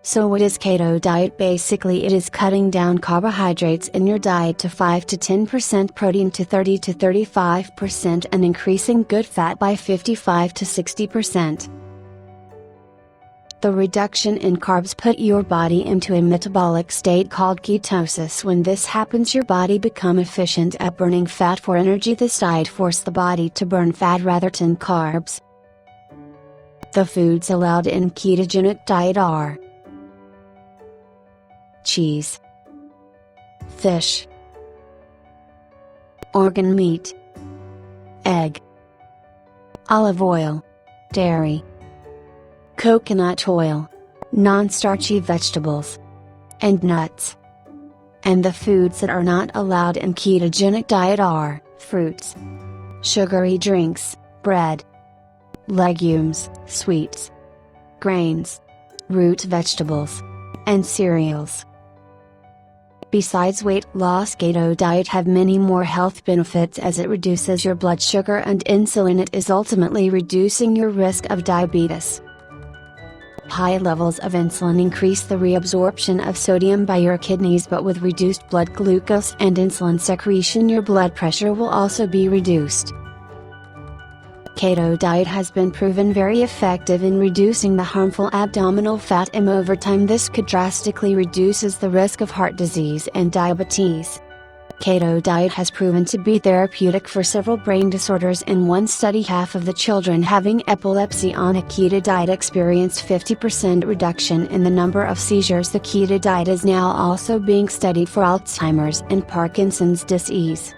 So what is keto diet? Basically it is cutting down carbohydrates in your diet to 5 to 10%, protein to 30 to 35%, and increasing good fat by 55 to 60%. The reduction in carbs put your body into a metabolic state called ketosis. When this happens, your body becomes efficient at burning fat for energy. This diet forces the body to burn fat rather than carbs. The foods allowed in ketogenic diet are cheese, fish, organ meat, egg, olive oil, dairy, coconut oil, non-starchy vegetables, and nuts. And the foods that are not allowed in ketogenic diet are fruits, sugary drinks, bread, legumes, sweets, grains, root vegetables, and cereals. Besides weight loss, keto diet have many more health benefits as it reduces your blood sugar and insulin. It is ultimately reducing your risk of diabetes. High levels of insulin increase the reabsorption of sodium by your kidneys, but with reduced blood glucose and insulin secretion, your blood pressure will also be reduced. Keto diet has been proven very effective in reducing the harmful abdominal fat, and over time this could drastically reduces the risk of heart disease and diabetes. Keto diet has proven to be therapeutic for several brain disorders. In one study, half of the children having epilepsy on a keto diet experienced 50% reduction in the number of seizures. The keto diet is now also being studied for Alzheimer's and Parkinson's disease.